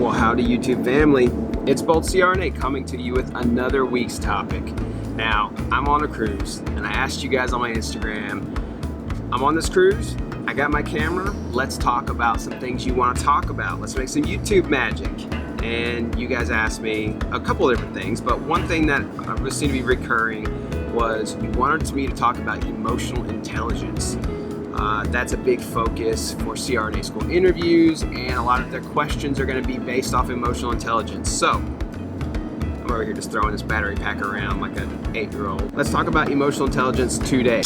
Well, howdy YouTube family. It's Bolt CRNA coming to you with another week's topic. Now, I'm on a cruise, and I asked you guys on my Instagram, I'm on this cruise, I got my camera, let's talk about some things you want to talk about. Let's make some YouTube magic. And you guys asked me a couple of different things, but one thing that seemed to be recurring was you wanted me to talk about emotional intelligence. That's a big focus for CRNA School Interviews, and a lot of their questions are going to be based off emotional intelligence. So, I'm over here just throwing this battery pack around like an 8-year-old. Let's talk about emotional intelligence today.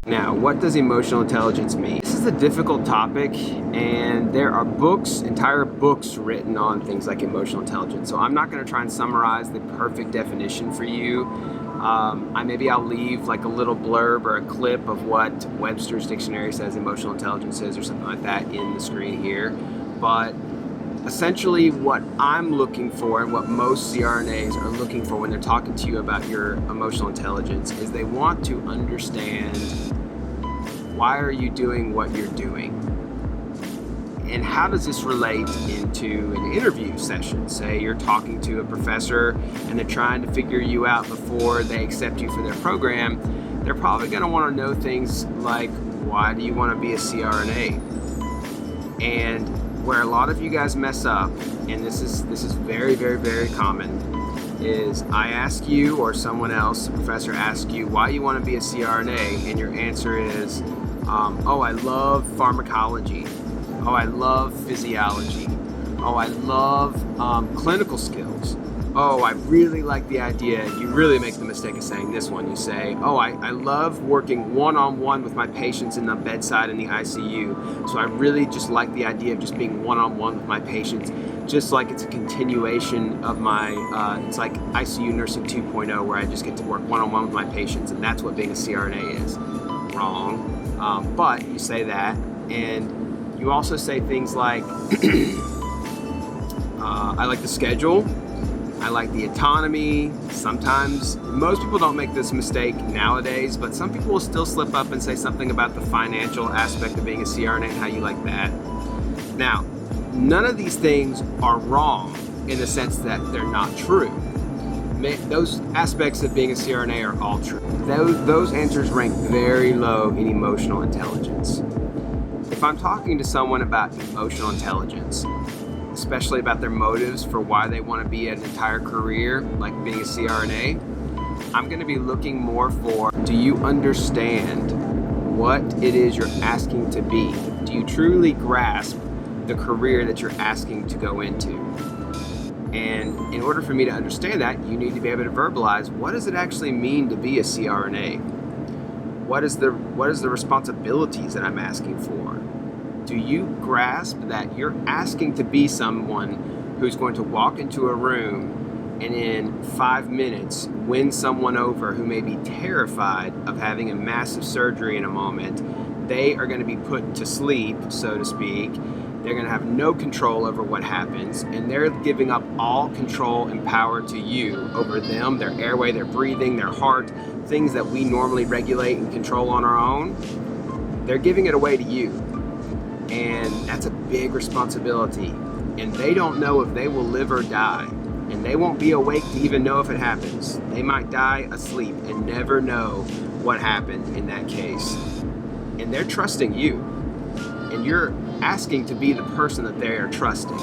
Now, what does emotional intelligence mean? This is a difficult topic, and there are entire books written on things like emotional intelligence. So I'm not going to try and summarize the perfect definition for you. Maybe I'll leave like a little blurb or a clip of what Webster's dictionary says emotional intelligence is or something like that in the screen here. But essentially what I'm looking for and what most CRNAs are looking for when they're talking to you about your emotional intelligence is they want to understand why are you doing what you're doing? And how does this relate into an interview session? Say you're talking to a professor and they're trying to figure you out before they accept you for their program. They're probably going to want to know things like, why do you want to be a CRNA? And where a lot of you guys mess up, and this is very, very, very common, is I ask you or someone else, a professor asks you why you want to be a CRNA, and your answer is, oh, I love pharmacology. Oh, I love physiology. Oh, I love clinical skills. Oh, I really like the idea. You really make the mistake of saying this one. You say, oh, I love working one-on-one with my patients in the bedside in the ICU. So I really just like the idea of just being one-on-one with my patients, just like it's a continuation of my, it's like ICU nursing 2.0, where I just get to work one-on-one with my patients, and that's what being a CRNA is. Wrong. But you say that, and you also say things like, I like the schedule. I like the autonomy. Sometimes, most people don't make this mistake nowadays, but some people will still slip up and say something about the financial aspect of being a CRNA and how you like that. Now, none of these things are wrong in the sense that they're not true. Those aspects of being a CRNA are all true. Those answers rank very low in emotional intelligence. If I'm talking to someone about emotional intelligence, especially about their motives for why they want to be an entire career, like being a CRNA, I'm going to be looking more for, do you understand what it is you're asking to be? Do you truly grasp the career that you're asking to go into? And in order for me to understand that, you need to be able to verbalize, what does it actually mean to be a CRNA? What is the responsibilities that I'm asking for? Do you grasp that you're asking to be someone who's going to walk into a room and in 5 minutes win someone over who may be terrified of having a massive surgery in a moment? They are going to be put to sleep, so to speak. They're going to have no control over what happens, and they're giving up all control and power to you over them, their airway, their breathing, their heart, things that we normally regulate and control on our own. They're giving it away to you. And that's a big responsibility. And they don't know if they will live or die. And they won't be awake to even know if it happens. They might die asleep and never know what happened in that case. And they're trusting you. And you're asking to be the person that they are trusting.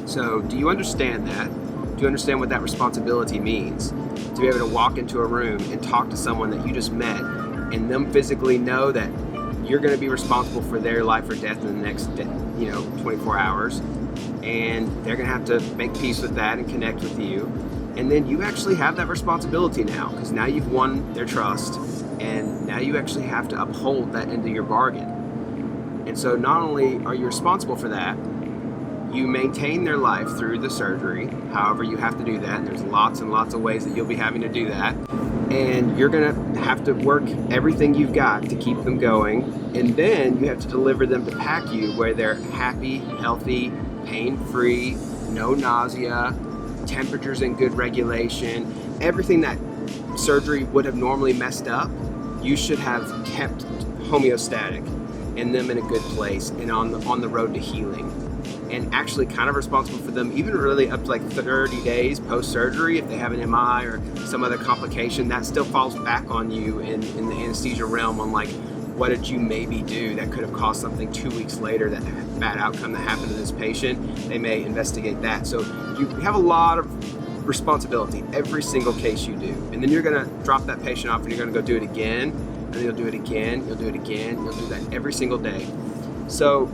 So do you understand that? Do you understand what that responsibility means? To be able to walk into a room and talk to someone that you just met and them physically know that you're going to be responsible for their life or death in the next 24 hours, and they're going to have to make peace with that and connect with you. And then you actually have that responsibility now, because now you've won their trust, and now you actually have to uphold that end of your bargain. And so not only are you responsible for that, you maintain their life through the surgery, however you have to do that, and there's lots and lots of ways that you'll be having to do that. And you're going to have to work everything you've got to keep them going. And then you have to deliver them to PACU where they're happy, healthy, pain-free, no nausea, temperatures in good regulation, everything that surgery would have normally messed up, you should have kept homeostatic and them in a good place and on the road to healing. And actually kind of responsible for them even really up to like 30 days post-surgery. If they have an MI or some other complication, that still falls back on you in the anesthesia realm on like, what did you maybe do that could have caused something 2 weeks later, that bad outcome that happened to this patient? They may investigate that. So you have a lot of responsibility every single case you do. And then you're gonna drop that patient off and you're gonna go do it again, and then you'll do it again, you'll do it again, you'll do that every single day. So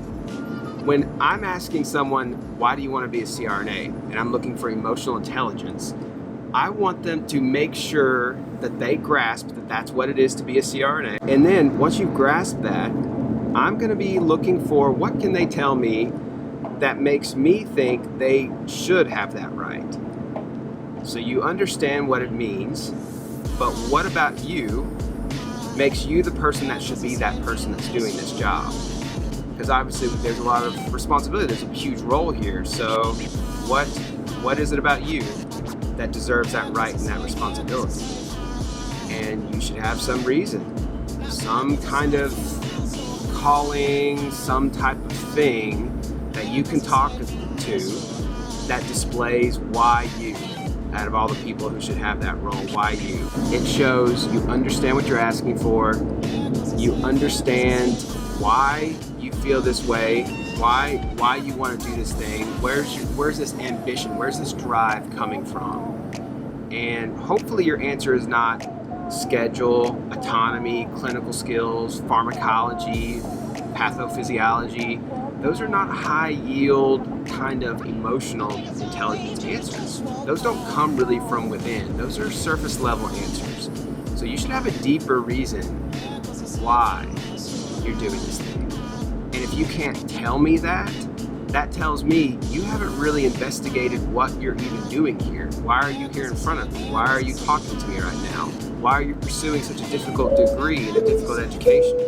when I'm asking someone, why do you want to be a CRNA? And I'm looking for emotional intelligence, I want them to make sure that they grasp that that's what it is to be a CRNA. And then once you've grasped that, I'm going to be looking for what can they tell me that makes me think they should have that right. So you understand what it means, but what about you makes you the person that should be that person that's doing this job? Because obviously there's a lot of responsibility, there's a huge role here. So what is it about you that deserves that right and that responsibility? And you should have some reason, some kind of calling, some type of thing that you can talk to that displays why you, out of all the people who should have that role, why you. It shows you understand what you're asking for, you understand why you feel this way, why you want to do this thing, where's this ambition, where's this drive coming from? And hopefully your answer is not schedule, autonomy, clinical skills, pharmacology, pathophysiology. Those are not high yield kind of emotional intelligence answers. Those don't come really from within. Those are surface level answers. So you should have a deeper reason why you're doing this thing. And if you can't tell me that, that tells me you haven't really investigated what you're even doing here. Why are you here in front of me? Why are you talking to me right now? Why are you pursuing such a difficult degree and a difficult education?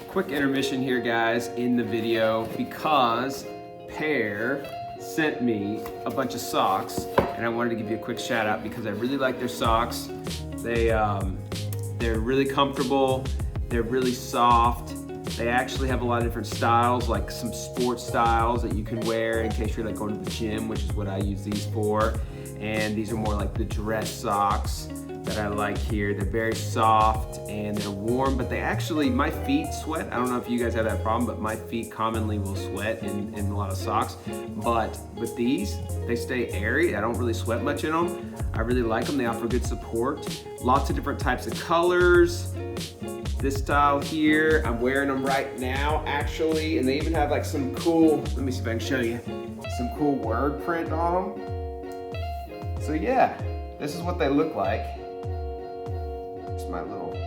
Quick intermission here, guys, in the video because Pear sent me a bunch of socks, and I wanted to give you a quick shout out because I really like their socks. They're really comfortable. They're really soft. They actually have a lot of different styles, like some sports styles that you can wear in case you're like going to the gym, which is what I use these for. And these are more like the dress socks that I like here. They're very soft and they're warm, but they actually, my feet sweat. I don't know if you guys have that problem, but my feet commonly will sweat in a lot of socks. But with these, they stay airy. I don't really sweat much in them. I really like them. They offer good support. Lots of different types of colors. This style here, I'm wearing them right now actually, and they even have like some cool, let me see if I can show you, some cool word print on them. So yeah, this is what they look like. It's my little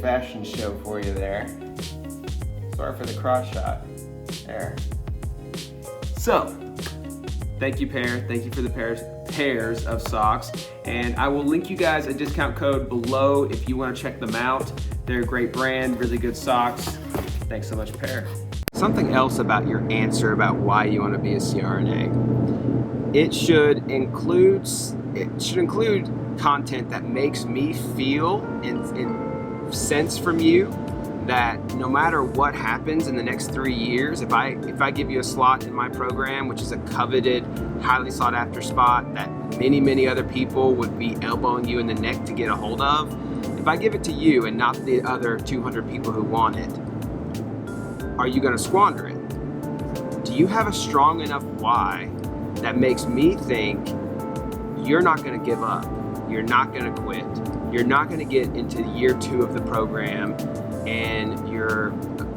fashion show for you there. Sorry for the cross shot. There. So, thank you, Pear. Thank you for the pairs of socks. And I will link you guys a discount code below if you want to check them out. They're a great brand, really good socks. Thanks so much, Pear. Something else about your answer about why you want to be a CRNA. It should include content that makes me feel and sense from you that no matter what happens in the next 3 years, if I give you a slot in my program, which is a coveted, highly sought after spot that many other people would be elbowing you in the neck to get a hold of, if I give it to you and not the other 200 people who want it, are you going to squander it? Do you have a strong enough why that makes me think you're not going to give up, you're not going to quit, you're not going to get into year 2 of the program and you're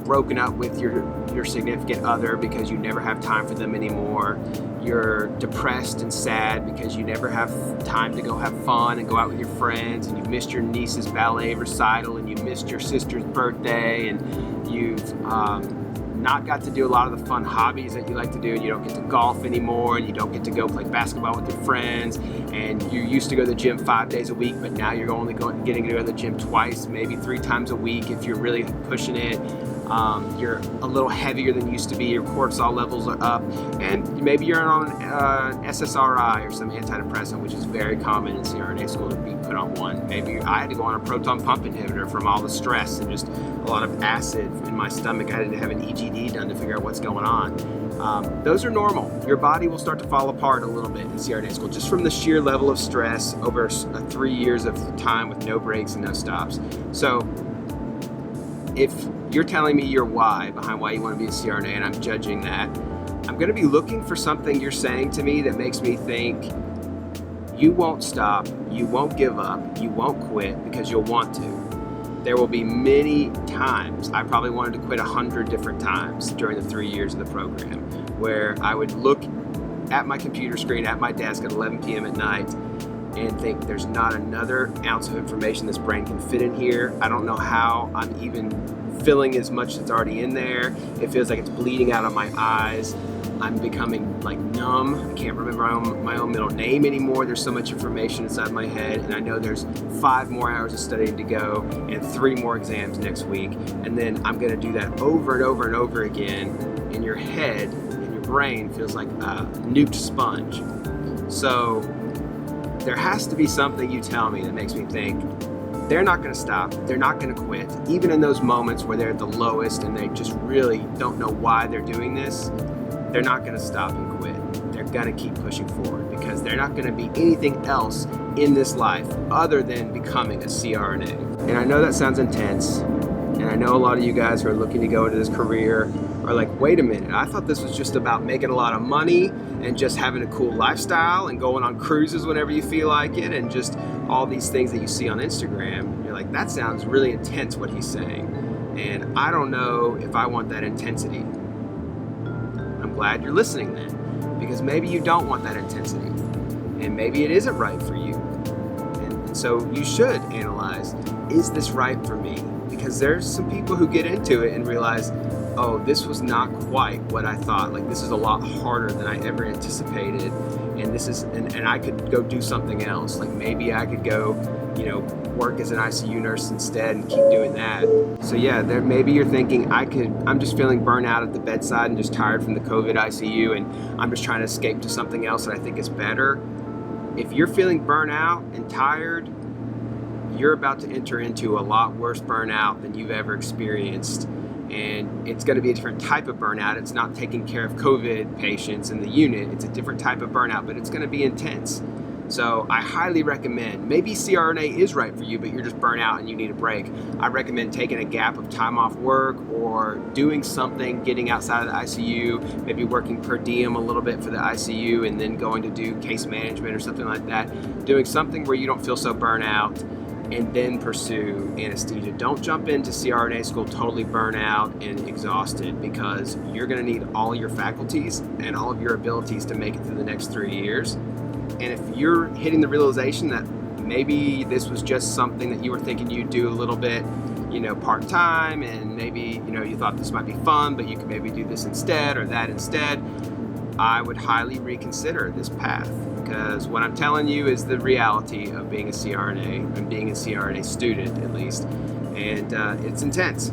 broken up with your significant other because you never have time for them anymore, you're depressed and sad because you never have time to go have fun and go out with your friends, and you missed your niece's ballet recital, and you missed your sister's birthday, and you've not got to do a lot of the fun hobbies that you like to do, and you don't get to golf anymore, and you don't get to go play basketball with your friends, and you used to go to the gym 5 days a week, but now you're only getting to go to the gym twice, maybe 3 times a week if you're really pushing it. you're a little heavier than you used to be, your cortisol levels are up, and maybe you're on SSRI or some antidepressant, which is very common in CRNA school to be put on one. Maybe I had to go on a proton pump inhibitor from all the stress and just a lot of acid in my stomach. I had to have an EGD done to figure out what's going on. Those are normal. Your body will start to fall apart a little bit in CRNA school just from the sheer level of stress over 3 years of time with no breaks and no stops. So if you're telling me your why behind why you want to be a CRNA and I'm judging that, I'm going to be looking for something you're saying to me that makes me think you won't stop, you won't give up, you won't quit because you'll want to. There will be many times, I probably wanted to quit 100 different times during the 3 years of the program, where I would look at my computer screen at my desk at 11 p.m. at night and think there's not another ounce of information this brain can fit in here. I don't know how I'm even filling as much that's already in there. It feels like it's bleeding out of my eyes. I'm becoming like numb. I can't remember my own middle name anymore. There's so much information inside my head, and I know there's 5 more hours of studying to go and 3 more exams next week. And then I'm gonna do that over and over and over again, and your head and your brain feels like a nuked sponge. So there has to be something you tell me that makes me think they're not gonna stop, they're not gonna quit. Even in those moments where they're at the lowest and they just really don't know why they're doing this, they're not gonna stop and quit. They're gonna keep pushing forward because they're not gonna be anything else in this life other than becoming a CRNA. And I know that sounds intense, and I know a lot of you guys who are looking to go into this career are like, wait a minute, I thought this was just about making a lot of money and just having a cool lifestyle and going on cruises whenever you feel like it and just all these things that you see on Instagram. You're like, that sounds really intense what he's saying. And I don't know if I want that intensity. I'm glad you're listening then, because maybe you don't want that intensity and maybe it isn't right for you. And so you should analyze, is this right for me? Because there's some people who get into it and realize, oh, this was not quite what I thought. Like, this is a lot harder than I ever anticipated. And this is, and I could go do something else. Like maybe I could go, work as an ICU nurse instead and keep doing that. So yeah, maybe you're thinking, I'm just feeling burnt out at the bedside and just tired from the COVID ICU, and I'm just trying to escape to something else that I think is better. If you're feeling burnt out and tired, you're about to enter into a lot worse burnout than you've ever experienced. And it's going to be a different type of burnout. It's not taking care of COVID patients in the unit. It's a different type of burnout, but it's going to be intense. So I highly recommend, maybe CRNA is right for you, but you're just burnt out and you need a break. I recommend taking a gap of time off work or doing something, getting outside of the ICU, maybe working per diem a little bit for the ICU and then going to do case management or something like that. Doing something where you don't feel so burnt out, and then pursue anesthesia. Don't jump into CRNA school totally burnt out and exhausted, because you're gonna need all your faculties and all of your abilities to make it through the next 3 years. And if you're hitting the realization that maybe this was just something that you were thinking you'd do a little bit, part-time, and maybe, you thought this might be fun, but you could maybe do this instead or that instead, I would highly reconsider this path. Because what I'm telling you is the reality of being a CRNA and being a CRNA student, at least, and it's intense.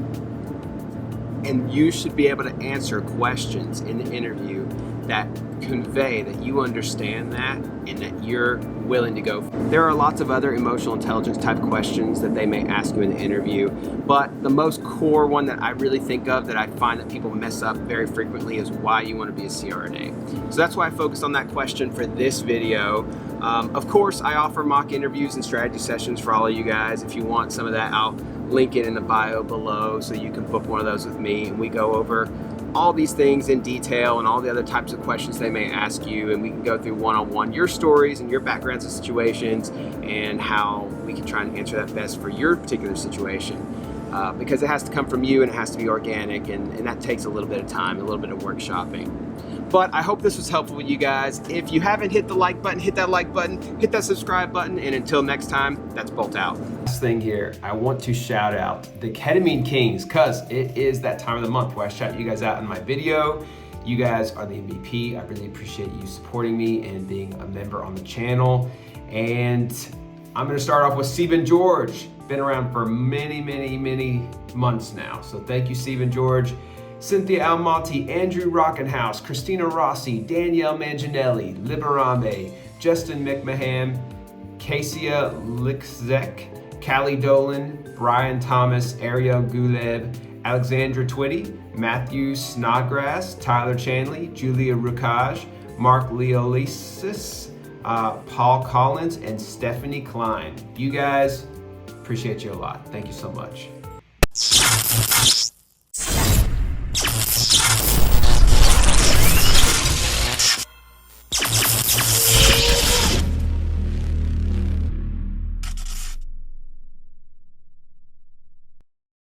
And you should be able to answer questions in the interview that convey that you understand that and that you're willing to go. There are lots of other emotional intelligence type questions that they may ask you in the interview, but the most core one that I really think of that I find that people mess up very frequently is why you want to be a CRNA. So that's why I focused on that question for this video. Of course, I offer mock interviews and strategy sessions for all of you guys. If you want some of that, I'll link it in the bio below so you can book one of those with me, and we go over all these things in detail and all the other types of questions they may ask you, and we can go through one-on-one your stories and your backgrounds and situations and how we can try and answer that best for your particular situation, because it has to come from you and it has to be organic, and that takes a little bit of time, a little bit of workshopping. But I hope this was helpful with you guys. If you haven't hit the like button, hit that like button, hit that subscribe button, and until next time, that's Bolt out. Last thing here, I want to shout out the Ketamine Kings, because it is that time of the month where I shout you guys out in my video. You guys are the MVP. I really appreciate you supporting me and being a member on the channel. And I'm going to start off with Stephen George. Been around for many months now. So thank you, Stephen George. Cynthia Almonte, Andrew Rockenhouse, Christina Rossi, Danielle Manginelli, Liberambe, Justin McMahon, Kasia Liczek, Callie Dolan, Brian Thomas, Ariel Guleb, Alexandra Twitty, Matthew Snodgrass, Tyler Chanley, Julia Rukaj, Mark Leolisis, Paul Collins, and Stephanie Klein. You guys, appreciate you a lot. Thank you so much.